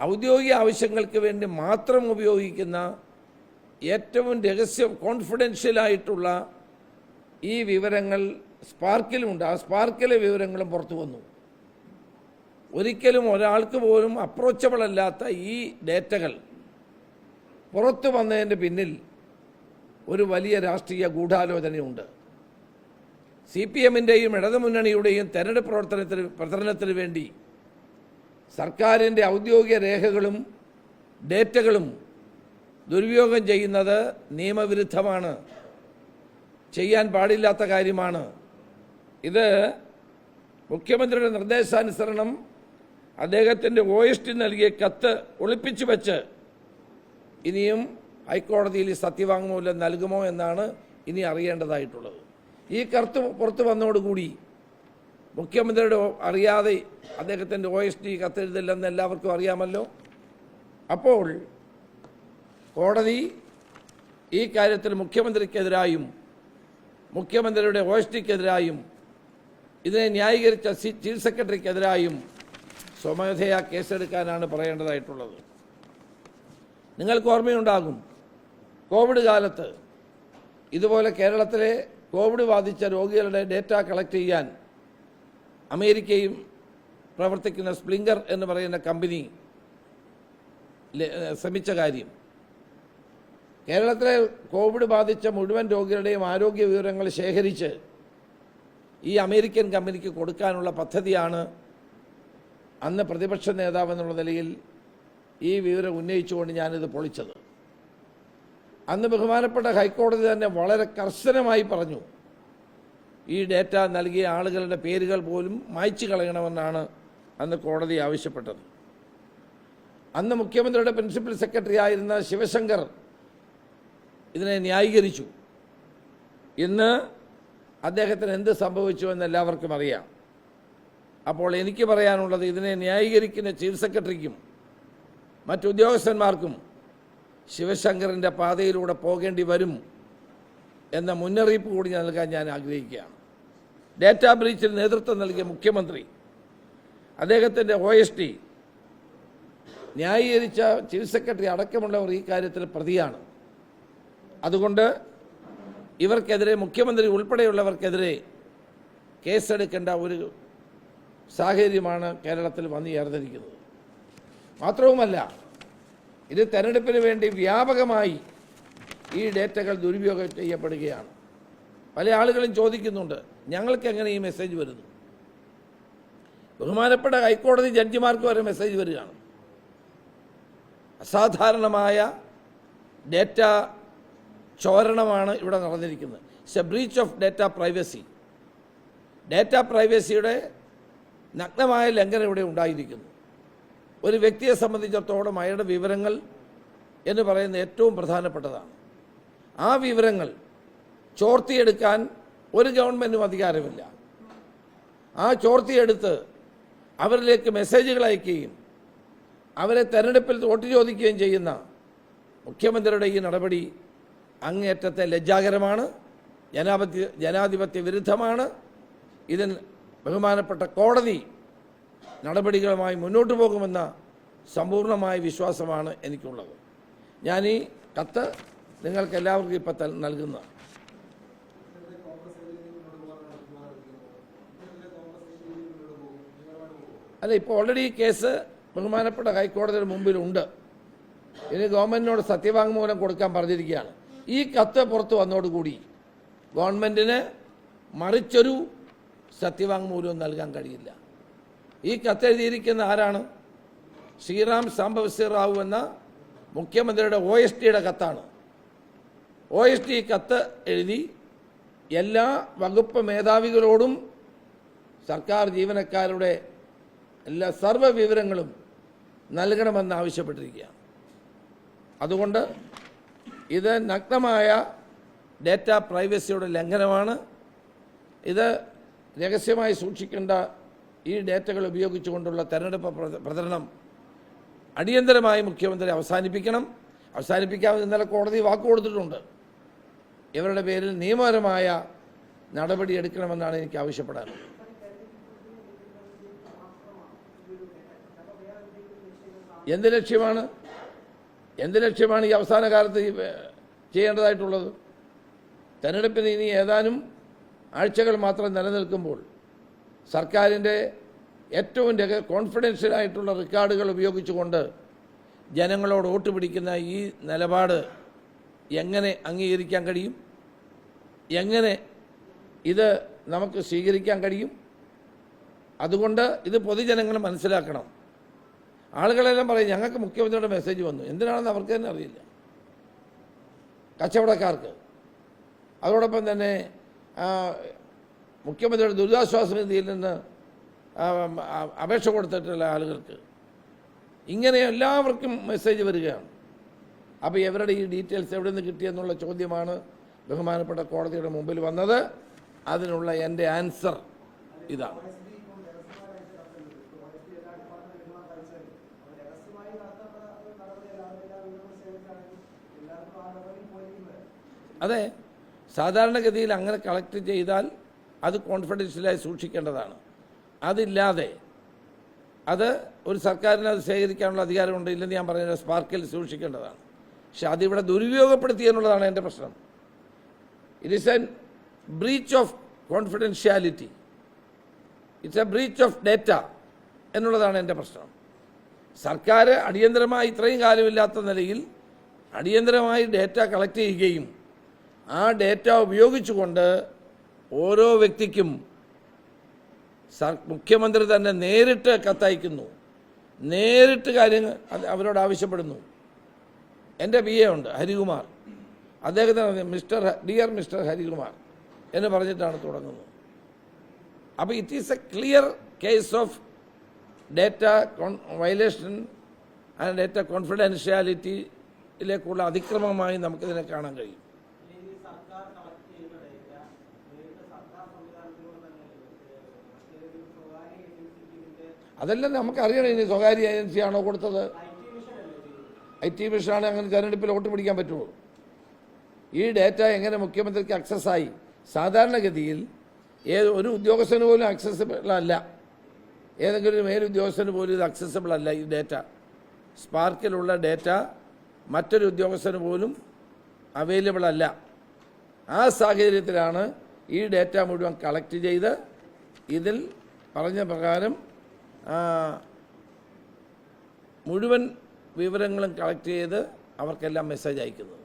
ഔദ്യോഗിക ആവശ്യങ്ങൾക്ക് വേണ്ടി മാത്രം ഉപയോഗിക്കുന്ന ഏറ്റവും കോൺഫിഡൻഷ്യലായിട്ടുള്ള ഈ വിവരങ്ങൾ സ്പാർക്കിലുമുണ്ട്. ആ സ്പാർക്കിലെ വിവരങ്ങളും പുറത്തു വന്നു. ഒരിക്കലും ഒരാൾക്ക് പോലും അപ്രോച്ചബിൾ അല്ലാത്ത ഈ ഡേറ്റകൾ പുറത്തു വന്നതിൻ്റെ പിന്നിൽ ഒരു വലിയ രാഷ്ട്രീയ ഗൂഢാലോചനയുണ്ട്. CPM-ൻ്റെയും ഇടതുമുന്നണിയുടെയും തെരഞ്ഞെടുപ്പ് പ്രചരണത്തിന് വേണ്ടി സർക്കാരിൻ്റെ ഔദ്യോഗിക രേഖകളും ഡേറ്റകളും ദുരുപയോഗം ചെയ്യുന്നത് നിയമവിരുദ്ധമാണ്, ചെയ്യാൻ പാടില്ലാത്ത കാര്യമാണ്. ഇത് മുഖ്യമന്ത്രിയുടെ നിർദ്ദേശാനുസരണം അദ്ദേഹത്തിൻ്റെ OST നൽകിയ കത്ത് ഒളിപ്പിച്ചു വെച്ച് ഇനിയും ഹൈക്കോടതിയിൽ സത്യവാങ്മൂലം നൽകുമോ എന്നാണ് ഇനി അറിയേണ്ടതായിട്ടുള്ളത്. ഈ കത്ത് പുറത്തു വന്നതോടുകൂടി മുഖ്യമന്ത്രിയുടെ അറിയാതെ അദ്ദേഹത്തിൻ്റെ OST കത്തെഴുതില്ലെന്ന് എല്ലാവർക്കും അറിയാമല്ലോ. അപ്പോൾ കോടതി ഈ കാര്യത്തിൽ മുഖ്യമന്ത്രിക്കെതിരായും മുഖ്യമന്ത്രിയുടെ OSTക്കെതിരായും ഇതിനെ ന്യായീകരിച്ച ചീഫ് സെക്രട്ടറിക്കെതിരായും സ്വമേധയാ കേസെടുക്കാനാണ് പറയേണ്ടതായിട്ടുള്ളത്. നിങ്ങൾക്ക് ഓർമ്മയുണ്ടാകും, കോവിഡ് കാലത്ത് ഇതുപോലെ കേരളത്തിലെ കോവിഡ് ബാധിച്ച രോഗികളുടെ ഡേറ്റ കളക്ട് ചെയ്യാൻ അമേരിക്കയും പ്രവർത്തിക്കുന്ന സ്പ്ലിംഗർ എന്ന് പറയുന്ന കമ്പനി ശ്രമിച്ച കാര്യം, കേരളത്തിലെ കോവിഡ് ബാധിച്ച മുഴുവൻ രോഗികളുടെയും ആരോഗ്യ വിവരങ്ങൾ ശേഖരിച്ച് ഈ അമേരിക്കൻ കമ്പനിക്ക് കൊടുക്കാനുള്ള പദ്ധതിയാണ് അന്ന് പ്രതിപക്ഷ നേതാവ് എന്നുള്ള നിലയിൽ ഈ വിവരം ഉന്നയിച്ചുകൊണ്ട് ഞാനിത് പൊളിച്ചത്. അന്ന് ബഹുമാനപ്പെട്ട ഹൈക്കോടതി തന്നെ വളരെ കർശനമായി പറഞ്ഞു, ഈ ഡേറ്റ നൽകിയ ആളുകളുടെ പേരുകൾ പോലും മായ്ച്ചു കളയണമെന്നാണ് അന്ന് കോടതി ആവശ്യപ്പെട്ടത്. അന്ന് മുഖ്യമന്ത്രിയുടെ പ്രിൻസിപ്പൽ സെക്രട്ടറി ആയിരുന്ന ശിവശങ്കർ ഇതിനെ ന്യായീകരിച്ചു. ഇന്ന് അദ്ദേഹത്തിന് എന്ത് സംഭവിച്ചു എന്ന് എല്ലാവർക്കും അറിയാം. അപ്പോൾ എനിക്ക് പറയാനുള്ളത്, ഇതിനെ ന്യായീകരിക്കുന്ന ചീഫ് സെക്രട്ടറിക്കും മറ്റുദ്യോഗസ്ഥന്മാർക്കും ശിവശങ്കറിൻ്റെ പാതയിലൂടെ പോകേണ്ടി വരും എന്ന മുന്നറിയിപ്പ് കൂടി നൽകാൻ ഞാൻ ആഗ്രഹിക്കുകയാണ്. ഡേറ്റാ ബ്രീച്ചിൽ നേതൃത്വം നൽകിയ മുഖ്യമന്ത്രി, അദ്ദേഹത്തിൻ്റെ OST ന്യായീകരിച്ച ചീഫ് സെക്രട്ടറി അടക്കമുള്ളവർ ഈ കാര്യത്തിൽ പ്രതിയാണ്. അതുകൊണ്ട് ഇവർക്കെതിരെ, മുഖ്യമന്ത്രി ഉൾപ്പെടെയുള്ളവർക്കെതിരെ കേസെടുക്കേണ്ട ഒരു സാഹചര്യമാണ് കേരളത്തിൽ വന്നു ചേർന്നിരിക്കുന്നത്. മാത്രവുമല്ല, ഇത് തെരഞ്ഞെടുപ്പിന് വേണ്ടി വ്യാപകമായി ഈ ഡേറ്റകൾ ദുരുപയോഗം ചെയ്യപ്പെടുകയാണ്. പല ആളുകളും ചോദിക്കുന്നുണ്ട്, ഞങ്ങൾക്ക് എങ്ങനെ ഈ മെസ്സേജ് വരുന്നു? ബഹുമാനപ്പെട്ട ഹൈക്കോടതി ജഡ്ജിമാർക്ക് വരെ മെസ്സേജ് വരികയാണ്. അസാധാരണമായ ഡേറ്റ ചോരണമാണ് ഇവിടെ നടന്നിരിക്കുന്നത്. It's a breach of data privacy. Data പ്രൈവസിയുടെ നഗ്നമായ ലംഘനം ഇവിടെ ഉണ്ടായിരിക്കുന്നു. ഒരു വ്യക്തിയെ സംബന്ധിച്ചിടത്തോളം അയാളുടെ വിവരങ്ങൾ എന്ന് പറയുന്നത് ഏറ്റവും പ്രധാനപ്പെട്ടതാണ്. ആ വിവരങ്ങൾ ചോർത്തിയെടുക്കാൻ ഒരു ഗവൺമെൻറ്റും അധികാരമില്ല. ആ ചോർത്തിയെടുത്ത് അവരിലേക്ക് മെസ്സേജുകൾ അയക്കുകയും അവരെ തെരഞ്ഞെടുപ്പിൽ വോട്ട് ചോദിക്കുകയും ചെയ്യുന്ന മുഖ്യമന്ത്രിയുടെ ഈ നടപടി അങ്ങേയറ്റത്തെ ലജ്ജാകരമാണ്, ജനാധിപത്യ വിരുദ്ധമാണ്. ഇതിന് ബഹുമാനപ്പെട്ട കോടതി നടപടികളുമായി മുന്നോട്ട് പോകുമെന്ന സമ്പൂർണ്ണമായ വിശ്വാസമാണ് എനിക്കുള്ളത്. ഞാൻ ഈ കത്ത് നിങ്ങൾക്ക് എല്ലാവർക്കും ഇപ്പം നൽകുന്ന അല്ല, ഇപ്പോൾ ഓൾറെഡി ഈ കേസ് ബഹുമാനപ്പെട്ട ഹൈക്കോടതിയുടെ മുമ്പിലുണ്ട്. ഇനി ഗവൺമെൻറ്റിനോട് സത്യവാങ്മൂലം കൊടുക്കാൻ പറഞ്ഞിരിക്കുകയാണ്. ഈ കത്ത് പുറത്ത് വന്നതോടുകൂടി ഗവൺമെൻറ്റിന് മറിച്ചൊരു സത്യവാങ്മൂലവും നൽകാൻ കഴിയില്ല. ഈ കത്തെഴുതിയിരിക്കുന്ന ആരാണ്? ശ്രീറാം സാംബശിവ റാവു എന്ന മുഖ്യമന്ത്രിയുടെ OSTയുടെ കത്താണ്. OST കത്ത് എഴുതി എല്ലാ വകുപ്പ് മേധാവികളോടും സർക്കാർ ജീവനക്കാരുടെ എല്ലാ സർവ്വ വിവരങ്ങളും നൽകണമെന്ന് ആവശ്യപ്പെട്ടിരിക്കുകയാണ്. അതുകൊണ്ട് ഇത് നഗ്നമായ ഡേറ്റ പ്രൈവസിയുടെ ലംഘനമാണ്. ഇത് രഹസ്യമായി സൂക്ഷിക്കേണ്ട ഈ ഡേറ്റകൾ ഉപയോഗിച്ചുകൊണ്ടുള്ള തെരഞ്ഞെടുപ്പ് പ്രചരണം അടിയന്തരമായി മുഖ്യമന്ത്രി അവസാനിപ്പിക്കാമെന്ന് ഇന്നലെ കോടതി വാക്ക് കൊടുത്തിട്ടുണ്ട്. ഇവരുടെ പേരിൽ നിയമപരമായ നടപടി എടുക്കണമെന്നാണ് എനിക്ക് ആവശ്യപ്പെടാനുള്ളത്. എന്ത് ലക്ഷ്യമാണ് ഈ അവസാന കാലത്ത് ചെയ്യേണ്ടതായിട്ടുള്ളത്? തെരഞ്ഞെടുപ്പിന് ഇനി ഏതാനും ആഴ്ചകൾ മാത്രം നിലനിൽക്കുമ്പോൾ സർക്കാരിൻ്റെ ഏറ്റവും കോൺഫിഡൻഷ്യലായിട്ടുള്ള റെക്കോർഡുകൾ ഉപയോഗിച്ചുകൊണ്ട് ജനങ്ങളോട് വോട്ട് പിടിക്കുന്ന ഈ നിലപാട് എങ്ങനെ അംഗീകരിക്കാൻ കഴിയും? എങ്ങനെ ഇത് നമുക്ക് സ്വീകരിക്കാൻ കഴിയും? അതുകൊണ്ട് ഇത് പൊതുജനങ്ങൾ മനസ്സിലാക്കണം. ആളുകളെല്ലാം പറയും ഞങ്ങൾക്ക് മുഖ്യമന്ത്രിയുടെ മെസ്സേജ് വന്നു. എന്തിനാണെന്ന് അവർക്ക് തന്നെ അറിയില്ല, കച്ചവടക്കാർക്ക്. അതോടൊപ്പം തന്നെ മുഖ്യമന്ത്രിയുടെ ദുരിതാശ്വാസ നിധിയിൽ നിന്ന് അപേക്ഷ കൊടുത്തിട്ടുള്ള ആളുകൾക്ക്, ഇങ്ങനെ എല്ലാവർക്കും മെസ്സേജ് വരികയാണ്. അപ്പോൾ ഇവരുടെ ഈ ഡീറ്റെയിൽസ് എവിടെ നിന്ന് കിട്ടിയെന്നുള്ള ചോദ്യമാണ് ബഹുമാനപ്പെട്ട കോടതിയുടെ മുമ്പിൽ വന്നത്. അതിനുള്ള എൻ്റെ ആൻസർ ഇതാണ്. അതെ, സാധാരണഗതിയിൽ അങ്ങനെ കളക്ട് ചെയ്താൽ അത് കോൺഫിഡൻഷ്യലായി സൂക്ഷിക്കേണ്ടതാണ്. അതില്ലാതെ അത് ഒരു സർക്കാരിന് അത് ശേഖരിക്കാനുള്ള അധികാരമുണ്ട്, ഇല്ലെന്ന് ഞാൻ പറഞ്ഞ സ്പാർക്കിൽ സൂക്ഷിക്കേണ്ടതാണ്. പക്ഷെ അതിവിടെ ദുരുപയോഗപ്പെടുത്തി എന്നുള്ളതാണ് എൻ്റെ പ്രശ്നം. It is an breach of confidentiality, it's a breach of data എന്നുള്ളതാണ് എൻ്റെ പ്രശ്നം. സർക്കാർ അടിയന്തരമായി ഇത്രയും കാലമില്ലാത്ത നിലയിൽ അടിയന്തരമായി ഡേറ്റ കളക്ട് ചെയ്യുകയും ആ ഡേറ്റ ഉപയോഗിച്ചുകൊണ്ട് ഓരോ വ്യക്തിക്കും മുഖ്യമന്ത്രി തന്നെ നേരിട്ട് കത്തയക്കുന്നു, നേരിട്ട് കാര്യങ്ങൾ അവരോട് ആവശ്യപ്പെടുന്നു. എൻ്റെ PA ഉണ്ട് ഹരികുമാർ, അദ്ദേഹത്തിന് ഡിയർ മിസ്റ്റർ ഹരികുമാർ എന്ന് പറഞ്ഞിട്ടാണ് തുടങ്ങുന്നത്. അപ്പോൾ it is a clear case of data violation and data കോൺഫിഡൻഷ്യാലിറ്റിയിലേക്കുള്ള അതിക്രമമായി നമുക്കിതിനെ കാണാൻ കഴിയും. അതെല്ലാം നമുക്കറിയണം. ഇനി സ്വകാര്യ ഏജൻസിയാണോ കൊടുത്തത്? IT മിഷനാണ്. അങ്ങനെ തെരഞ്ഞെടുപ്പിൽ വോട്ട് പിടിക്കാൻ പറ്റുമോ? ഈ ഡേറ്റ എങ്ങനെ മുഖ്യമന്ത്രിക്ക് ആക്സസ്സായി? സാധാരണഗതിയിൽ ഒരു ഉദ്യോഗസ്ഥന് പോലും ആക്സസിബിൾ അല്ല, ഏതെങ്കിലും ഒരു മേലുദ്യോഗസ്ഥന് പോലും ഇത് ആക്സസിബിൾ അല്ല. ഈ ഡേറ്റ, സ്പാർക്കിലുള്ള ഡേറ്റ മറ്റൊരു ഉദ്യോഗസ്ഥന് പോലും അവൈലബിൾ അല്ല. ആ സാഹചര്യത്തിലാണ് ഈ ഡേറ്റ മുഴുവൻ കളക്ട് ചെയ്ത് ഇതിൽ പറഞ്ഞ പ്രകാരം മുഴുവൻ വിവരങ്ങളും കളക്ട് ചെയ്ത് അവർക്കെല്ലാം മെസ്സേജ് അയക്കുന്നത്.